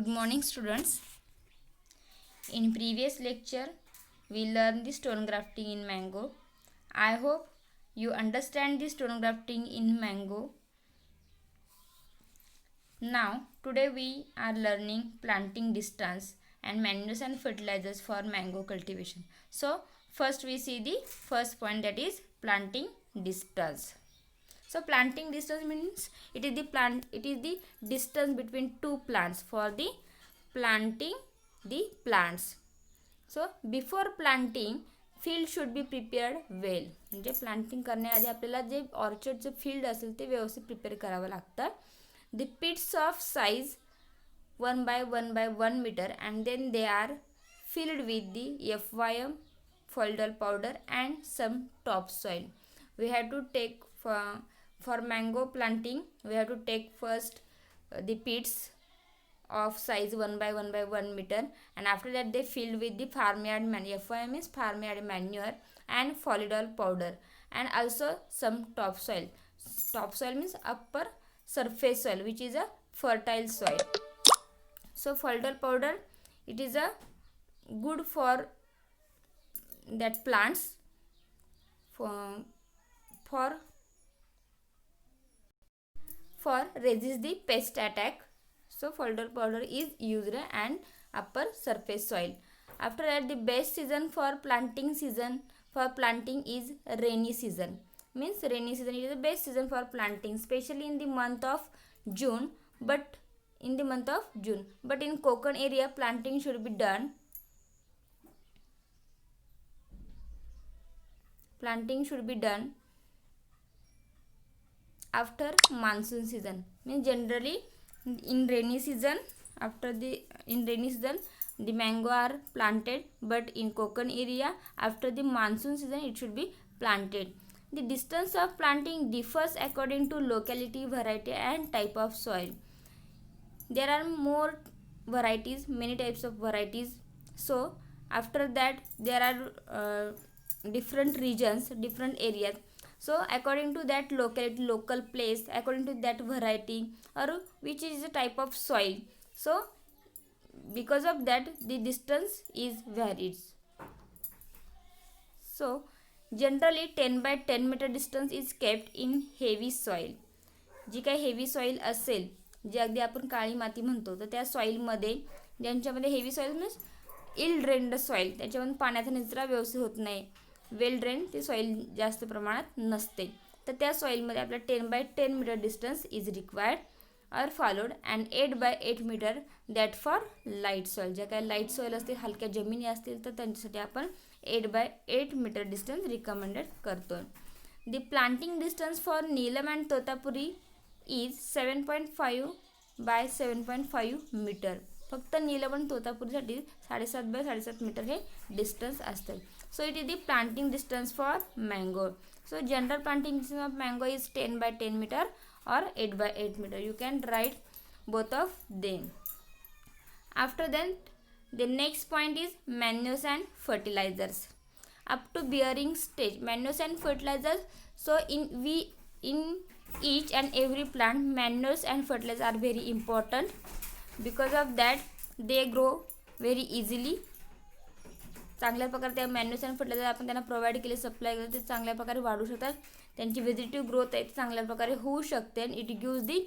morning, students. In previous lecture we learned the stone grafting in mango. I hope you understand the stone grafting in mango. Now today we are learning planting distance and manures and fertilizers for mango cultivation. So first we see the first point, that is planting distance. So planting distance means it is the distance between two plants for the planting the plants. So before planting field should be prepared well. म्हणजे planting करण्याआधी आपल्याला जे ऑर्चर्डचं field असेल ते व्यवस्थित prepare करावं लागतं. The pits of size 1 by 1 by 1 meter and then they are filled with the FYM, foliar powder and some topsoil. We have to take for mango planting, we have to take first the pits of size 1 by 1 by 1 meter, and after that they filled with the farmyard manure. FYM is farmyard manure and foliar powder and also some topsoil. Topsoil means upper surface soil, which is a fertile soil. So foliar powder, it is a good for that plants for resist the pest attack. So foliar powder is used and upper surface soil. After that, the best season for planting is rainy season. Means rainy season is the best season for planting, especially in the month of June. But in Konkan area, planting should be done. After monsoon season. Means generally in rainy season the mango are planted, but in Konkan area after the monsoon season it should be planted. The distance of planting differs according to locality, variety and type of soil. There are many types of varieties. So after that there are different regions, different areas. So according to that locality, local place, according to that variety or which is the type of soil, so because of that the distance is varied. So generally 10 by 10 meter distance is kept in heavy soil. जी काही heavy soil असेल, जे अगदी आपण काळी माती म्हणतो, तर त्या सॉईलमध्ये ज्यांच्यामध्ये heavy soil means इल drained soil, त्याच्यामध्ये पाण्याचा निचरा व्यवस्थित होत नाही, वेल ड्रेन ते सॉईल जास्त प्रमाणात नसते, तर त्या सॉईलमध्ये आपला 10 by 10 metre distance is required are followed and 8 by 8 metre that for light soil. ज्या काही लाईट सॉईल असतील, हलक्या जमिनी असतील, तर त्यांच्यासाठी आपण 8 by 8 मीटर डिस्टन्स रिकमेंडेड करतो. The planting distance for Neelam and Totapuri is 7.5 by 7.5 metre. फक्त नीलम आणि तोतापुरीसाठी 7.5 by 7.5 मीटर हे डिस्टन्स असतं. So it is the planting distance for mango. So general planting distance of mango is 10 by 10 meter or 8 by 8 meter. You can write both of them. After that, the next point is manures and fertilizers. Up to bearing stage, manures and fertilizers. So in each and every plant, manures and fertilizers are very important. Because of that, they grow very easily. चांगल्या प्रकारे त्या मॅन्युअर्स and fertiliser आपण त्यांना provide केले, supply केले, ते चांगल्या प्रकारे वाढू शकतात. त्यांची व्हेजिटेटिव्ह ग्रोथ आहे चांगल्या प्रकारे होऊ शकते. And it gives the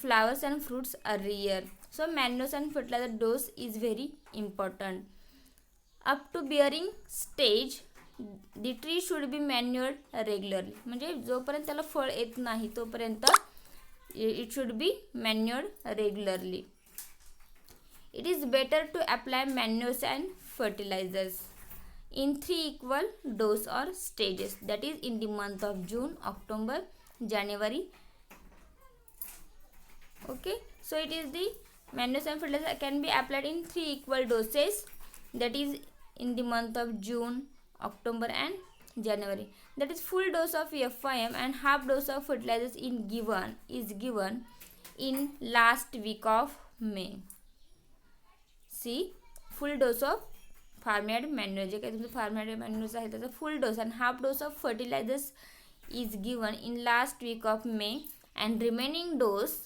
flowers and fruits early year. So manures and fertilizer dose is very important. Up to bearing stage the tree should be manured regularly. म्हणजे जोपर्यंत त्याला फळ येत नाही तोपर्यंत it should be manured regularly. It is better to apply manures and fertilizers in 3 equal dose or stages, that is in the month of June, October, January. Okay, so it is the manures and fertilizer can be applied in 3 equal doses, that is in the month of June, October and January. That is full dose of FYM and half dose of fertilizers is given in last week of May. See full dose of farmyard manure, जे काही तुमचं farmyard manures आहे त्याचा full dose and half dose of fertilizers is given in last week of May and remaining dose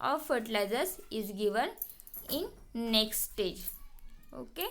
of fertilizers is given in next stage. Okay.